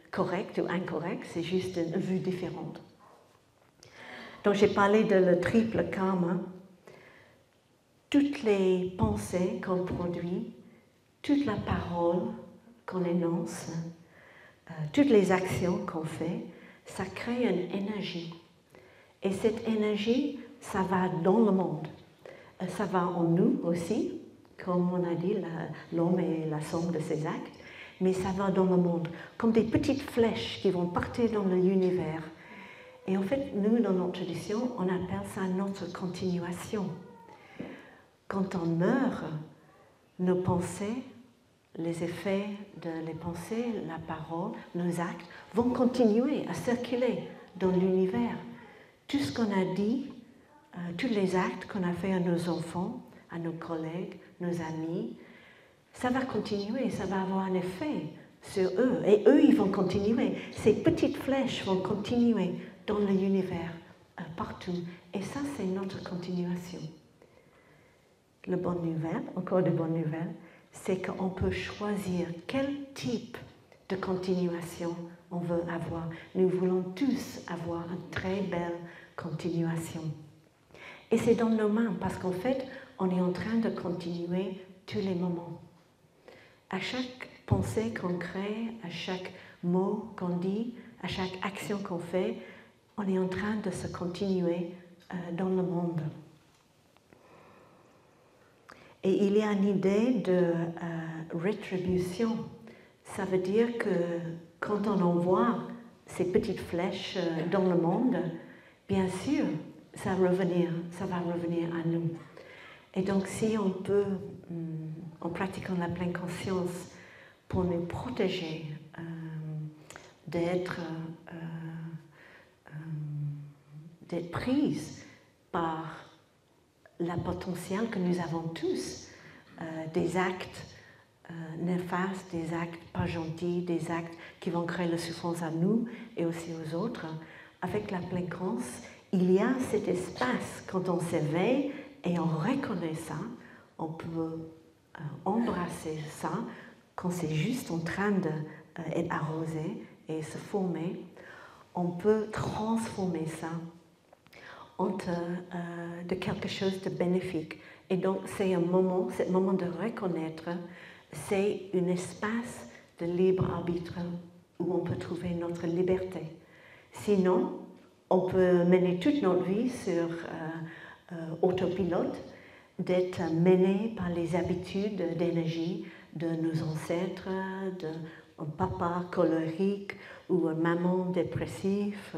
correcte ou incorrecte, c'est juste une vue différente. Donc j'ai parlé de le triple karma. Toutes les pensées qu'on produit, toute la parole qu'on énonce, toutes les actions qu'on fait, ça crée une énergie. Et cette énergie, ça va dans le monde. Ça va en nous aussi, comme on a dit, l'homme est la somme de ses actes, mais ça va dans le monde, comme des petites flèches qui vont partir dans l'univers. Et en fait, nous, dans notre tradition, on appelle ça notre continuation. Quand on meurt, nos pensées, les effets les pensées, la parole, nos actes vont continuer à circuler dans l'univers. Tout ce qu'on a dit, tous les actes qu'on a fait à nos enfants, à nos collègues, nos amis, ça va continuer, ça va avoir un effet sur eux. Et eux, ils vont continuer. Ces petites flèches vont continuer dans l'univers, partout. Et ça, c'est notre continuation. La bonne nouvelle, encore de bonnes nouvelles, c'est qu'on peut choisir quel type de continuation on veut avoir. Nous voulons tous avoir une très belle continuation. Et c'est dans nos mains, parce qu'en fait, on est en train de continuer tous les moments. À chaque pensée qu'on crée, à chaque mot qu'on dit, à chaque action qu'on fait, on est en train de se continuer dans le monde. Et il y a une idée de rétribution. Ça veut dire que quand on envoie ces petites flèches dans le monde, bien sûr, ça va revenir à nous. Et donc, si on peut, en pratiquant la pleine conscience, pour nous protéger d'être prise par la potentiel que nous avons tous, des actes néfastes, des actes pas gentils, des actes qui vont créer la souffrance à nous et aussi aux autres. Avec la pleine conscience, il y a cet espace quand on s'éveille et on reconnaît ça, on peut embrasser ça quand c'est juste en train d'être arrosé et se former. On peut transformer ça de quelque chose de bénéfique. Et donc, c'est un moment de reconnaître, c'est un espace de libre arbitre où on peut trouver notre liberté. Sinon, on peut mener toute notre vie sur autopilote, d'être mené par les habitudes d'énergie de nos ancêtres, d'un papa colérique ou une maman dépressive,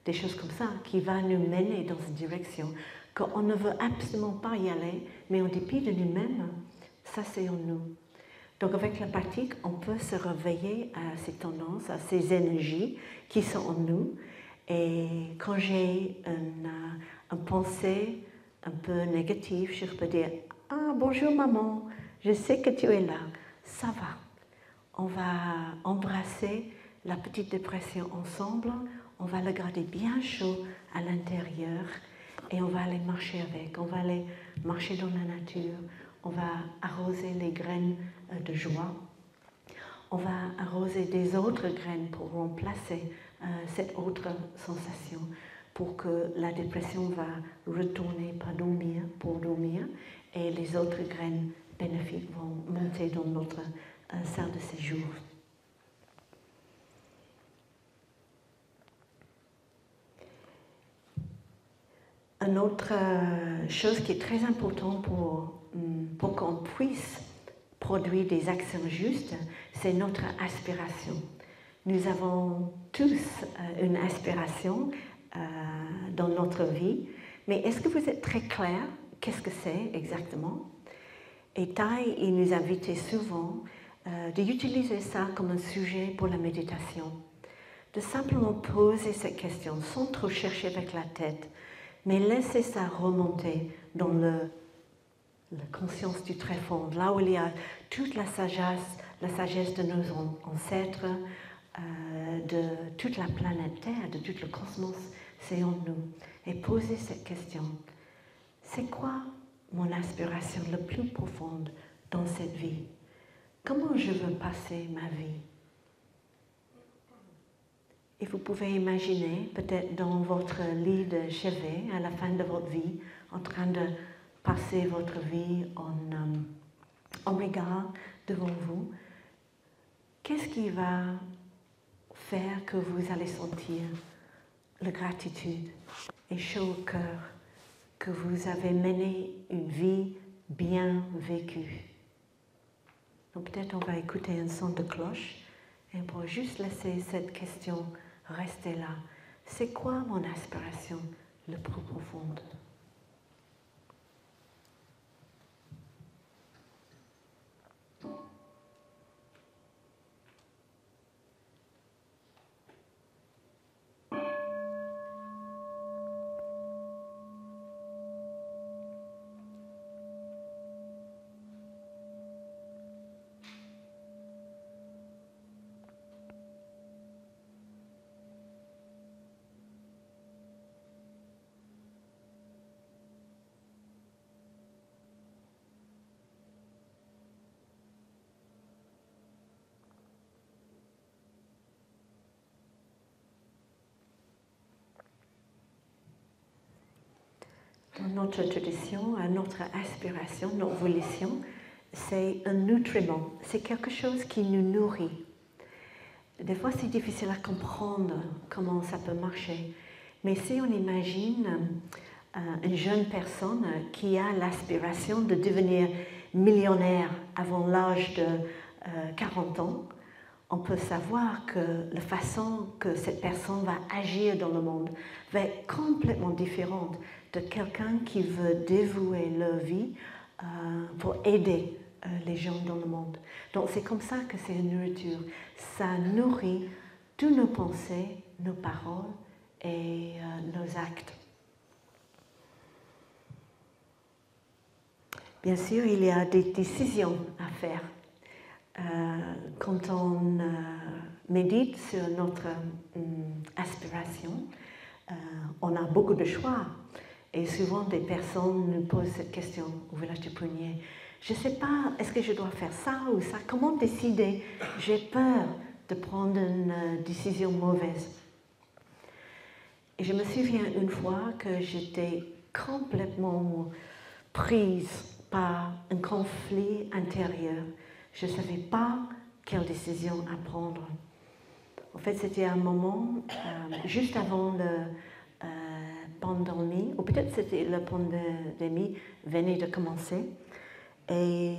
des choses comme ça, qui va nous mener dans une direction qu'on ne veut absolument pas y aller, mais en dépit de nous-mêmes, ça c'est en nous. Donc avec la pratique, on peut se réveiller à ces tendances, à ces énergies qui sont en nous. Et quand j'ai une pensée un peu négative, je peux dire « Ah, bonjour maman, je sais que tu es là, ça va. On va embrasser la petite dépression ensemble, on va le garder bien chaud à l'intérieur et on va aller marcher avec, on va aller marcher dans la nature, on va arroser les graines de joie, on va arroser des autres graines pour remplacer cette autre sensation, pour que la dépression va retourner pour dormir et les autres graines bénéfiques vont monter dans notre salle de séjour. Une autre chose qui est très importante pour qu'on puisse produire des actions justes, c'est notre aspiration. Nous avons tous une aspiration dans notre vie, mais est-ce que vous êtes très clair? Qu'est-ce que c'est exactement? Et Tai, il nous invitait souvent d'utiliser ça comme un sujet pour la méditation, de simplement poser cette question sans trop chercher avec la tête, mais laisser ça remonter dans la conscience du très fond, là où il y a toute la sagesse de nos ancêtres, de toute la planète Terre, de tout le cosmos, c'est en nous. Et poser cette question, c'est quoi mon aspiration la plus profonde dans cette vie? Comment je veux passer ma vie? Et vous pouvez imaginer, peut-être dans votre lit de chevet, à la fin de votre vie, en train de passer votre vie en regard devant vous, qu'est-ce qui va faire que vous allez sentir la gratitude et chaud au cœur que vous avez mené une vie bien vécue? Donc peut-être on va écouter un son de cloche et on pourra juste laisser cette question rester là. C'est quoi mon aspiration la plus profonde? Dans notre tradition, notre aspiration, notre volition, c'est un nutriment, c'est quelque chose qui nous nourrit. Des fois, c'est difficile à comprendre comment ça peut marcher. Mais si on imagine une jeune personne qui a l'aspiration de devenir millionnaire avant l'âge de 40 ans, on peut savoir que la façon que cette personne va agir dans le monde va être complètement différente de quelqu'un qui veut dévouer leur vie pour aider les gens dans le monde. Donc c'est comme ça que c'est une nourriture. Ça nourrit toutes nos pensées, nos paroles et nos actes. Bien sûr, il y a des décisions à faire. Quand on médite sur notre aspiration, on a beaucoup de choix. Et souvent, des personnes nous posent cette question au village du Prunier. Je ne sais pas, est-ce que je dois faire ça ou ça? Comment décider? J'ai peur de prendre une décision mauvaise. Et je me souviens une fois que j'étais complètement prise par un conflit intérieur. Je ne savais pas quelle décision à prendre. En fait, c'était un moment juste avant la pandémie, ou peut-être c'était la pandémie venait de commencer. Et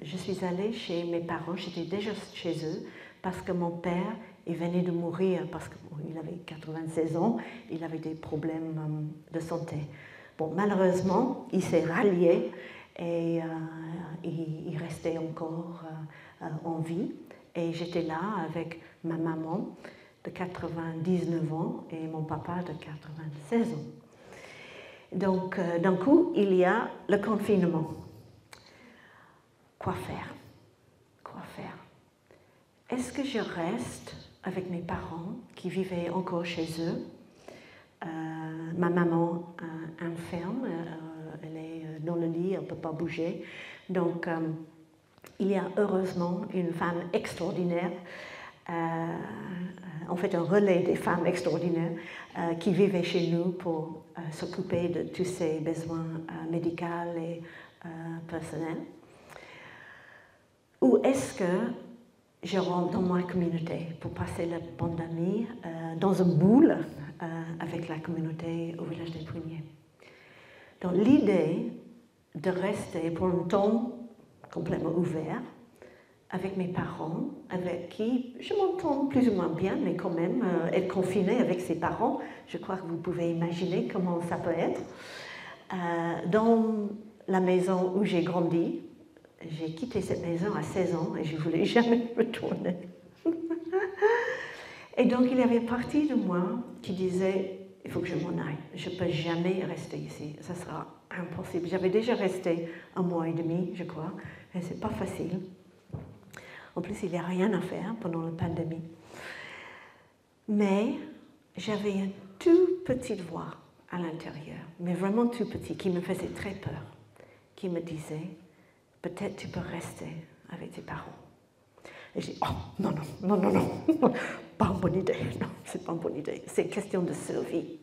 je suis allée chez mes parents, j'étais déjà chez eux, parce que mon père, il venait de mourir, parce qu'il avait 96 ans, il avait des problèmes de santé. Bon, malheureusement, il s'est rallié et il restait encore en vie. Et j'étais là avec ma maman de 99 ans et mon papa de 96 ans. Donc, d'un coup, il y a le confinement. Quoi faire? Quoi faire? Est-ce que je reste avec mes parents qui vivaient encore chez eux? Ma maman infirme, elle est dans le lit, elle ne peut pas bouger. Donc, il y a heureusement une femme extraordinaire, en fait un relais des femmes extraordinaires qui vivaient chez nous pour s'occuper de tous ses besoins médicaux et personnels. Ou est-ce que je rentre dans ma communauté pour passer la pandémie dans un boule avec la communauté au village des Pruniers? Donc l'idée de rester pour un temps complètement ouvert avec mes parents, avec qui je m'entends plus ou moins bien, mais quand même être confiné avec ses parents, je crois que vous pouvez imaginer comment ça peut être. Dans la maison où j'ai grandi, j'ai quitté cette maison à 16 ans et je ne voulais jamais retourner. Et donc il y avait une partie de moi qui disait, il faut que je m'en aille, je ne peux jamais rester ici, ça sera impossible. J'avais déjà resté 1 mois et demi, je crois, et ce n'est pas facile. En plus, il n'y a rien à faire pendant la pandémie. Mais j'avais une toute petite voix à l'intérieur, mais vraiment tout petit, qui me faisait très peur, qui me disait, peut-être tu peux rester avec tes parents. Et j'ai dit, oh, non, non, non, non, non, pas une bonne idée, non, c'est pas une bonne idée, c'est une question de survie.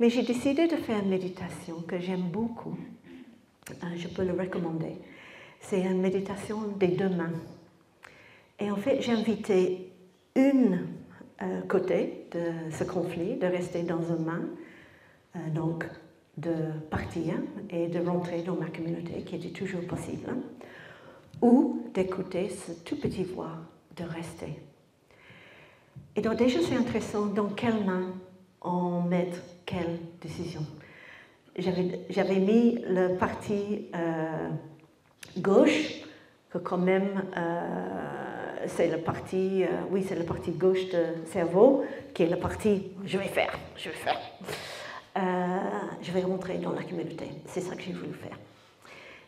Mais j'ai décidé de faire une méditation que j'aime beaucoup, je peux le recommander. C'est une méditation des 2 mains. Et en fait, j'ai invité une côté de ce conflit, de rester dans une main, donc de partir et de rentrer dans ma communauté, qui était toujours possible, ou d'écouter ce tout petit voix, de rester. Et donc déjà, c'est intéressant dans quelle main on met quelle décision. J'avais mis le parti gauche, que quand même, c'est le parti, oui, c'est le parti gauche du cerveau, qui est le parti je vais faire. Je vais rentrer dans la communauté. C'est ça que j'ai voulu faire.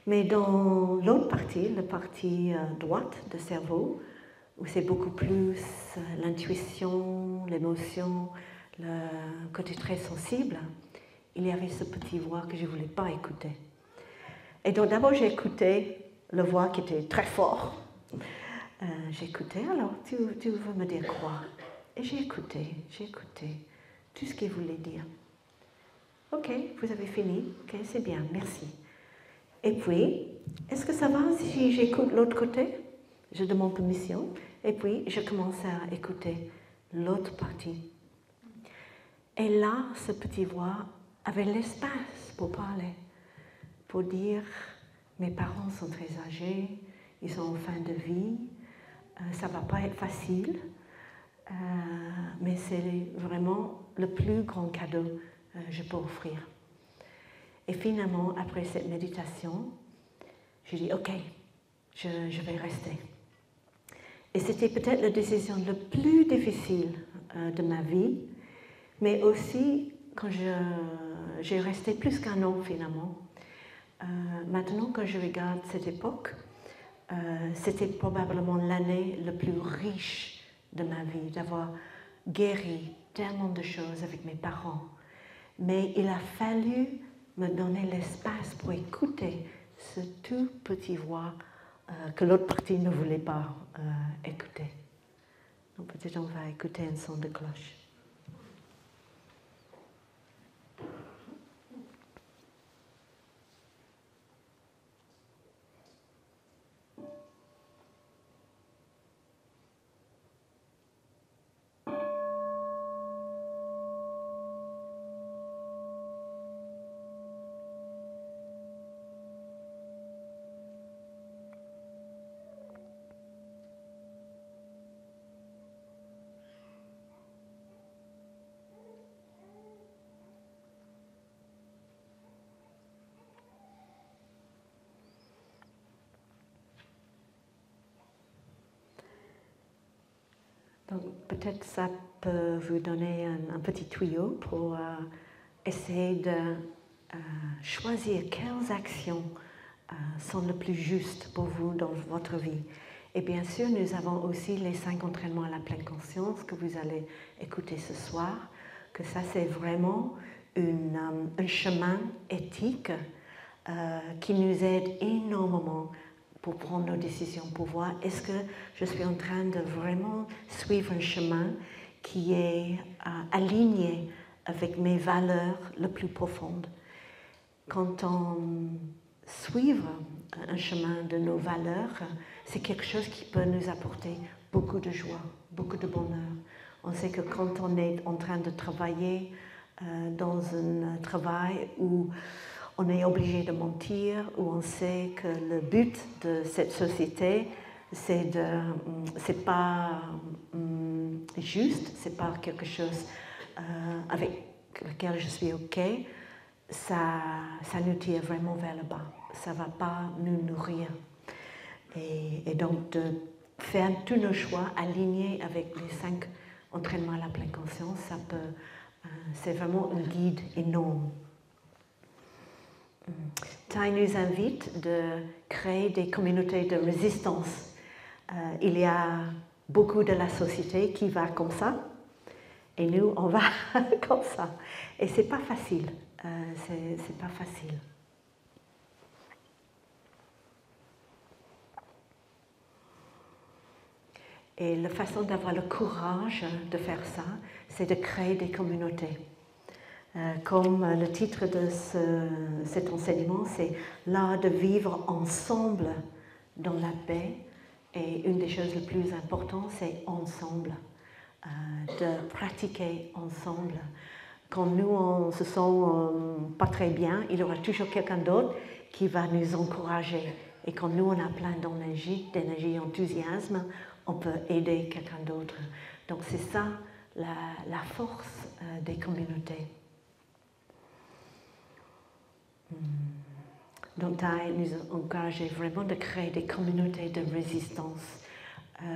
Mais dans l'autre partie, le parti droite du cerveau, où c'est beaucoup plus l'intuition, l'émotion, le côté très sensible, il y avait ce petit voix que je ne voulais pas écouter. Et donc d'abord j'ai écouté le voix qui était très fort. J'ai écouté, alors tu veux me dire quoi? Et j'ai écouté tout ce qu'il voulait dire. Ok, vous avez fini. Ok, c'est bien, merci. Et puis, est-ce que ça va si j'écoute l'autre côté? Je demande permission. Et puis, je commence à écouter l'autre partie. Et là, ce petit voix avait l'espace pour parler, pour dire mes parents sont très âgés, ils sont en fin de vie, ça ne va pas être facile, mais c'est vraiment le plus grand cadeau que je peux offrir. Et finalement, après cette méditation, j'ai dit ok, je vais rester. Et c'était peut-être la décision la plus difficile de ma vie, mais aussi quand j'ai resté plus qu'un an finalement. Maintenant, quand je regarde cette époque, c'était probablement l'année la plus riche de ma vie, d'avoir guéri tellement de choses avec mes parents. Mais il a fallu me donner l'espace pour écouter ce tout petit voix que l'autre partie ne voulait pas écouter. Donc peut-être on va écouter un son de cloche. Donc peut-être ça peut vous donner un petit tuyau pour essayer de choisir quelles actions sont les plus justes pour vous dans votre vie. Et bien sûr, nous avons aussi les 5 entraînements à la pleine conscience que vous allez écouter ce soir, que ça c'est vraiment un chemin éthique qui nous aide énormément pour prendre nos décisions, pour voir est-ce que je suis en train de vraiment suivre un chemin qui est aligné avec mes valeurs les plus profondes. Quand on suit un chemin de nos valeurs, c'est quelque chose qui peut nous apporter beaucoup de joie, beaucoup de bonheur. On sait que quand on est en train de travailler dans un travail où on est obligé de mentir, où on sait que le but de cette société, c'est pas juste, c'est pas quelque chose avec lequel je suis OK, ça nous tire vraiment vers le bas. Ça ne va pas nous nourrir. Et donc, de faire tous nos choix alignés avec les 5 entraînements à la pleine conscience, c'est vraiment un guide énorme. Tai nous invite de créer des communautés de résistance. Il y a beaucoup de la société qui va comme ça, et nous, on va comme ça. Et c'est pas facile. C'est pas facile. Et la façon d'avoir le courage de faire ça, c'est de créer des communautés. Comme le titre de cet enseignement, c'est l'art de vivre ensemble dans la paix. Et une des choses les plus importantes, c'est ensemble, de pratiquer ensemble. Quand nous, on se sent pas très bien, il y aura toujours quelqu'un d'autre qui va nous encourager. Et quand nous, on a plein d'énergie, enthousiasme, on peut aider quelqu'un d'autre. Donc c'est ça la force des communautés. Donc Tai nous encourage vraiment de créer des communautés de résistance.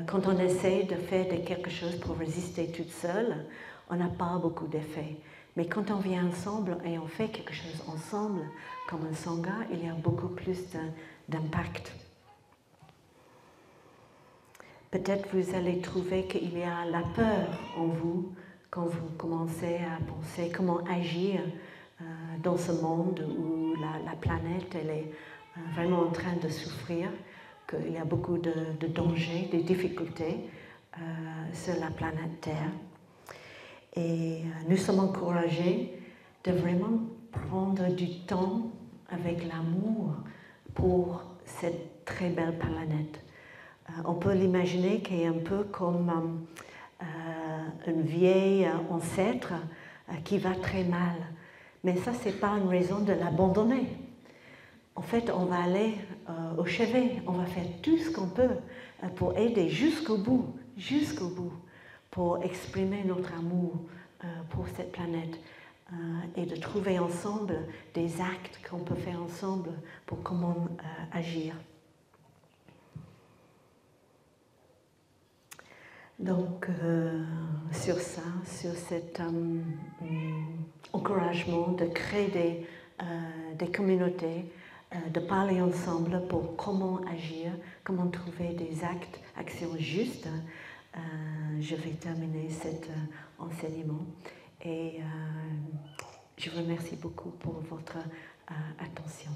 Quand on essaie de faire quelque chose pour résister toute seule, on n'a pas beaucoup d'effet. Mais quand on vient ensemble et on fait quelque chose ensemble, comme un sangha, il y a beaucoup plus d'impact. Peut-être vous allez trouver qu'il y a la peur en vous quand vous commencez à penser comment agir dans ce monde où la planète elle est vraiment en train de souffrir, qu'il y a beaucoup de dangers, de difficultés sur la planète Terre. Et nous sommes encouragés de vraiment prendre du temps avec l'amour pour cette très belle planète. On peut l'imaginer qu'elle est un peu comme une vieille ancêtre qui va très mal. Mais ça, ce n'est pas une raison de l'abandonner. En fait, on va aller au chevet, on va faire tout ce qu'on peut pour aider jusqu'au bout, pour exprimer notre amour pour cette planète et de trouver ensemble des actes qu'on peut faire ensemble pour comment agir. Donc, sur ça, sur cet encouragement de créer des communautés, de parler ensemble pour comment agir, comment trouver des actions justes, je vais terminer cet enseignement. Et je vous remercie beaucoup pour votre attention.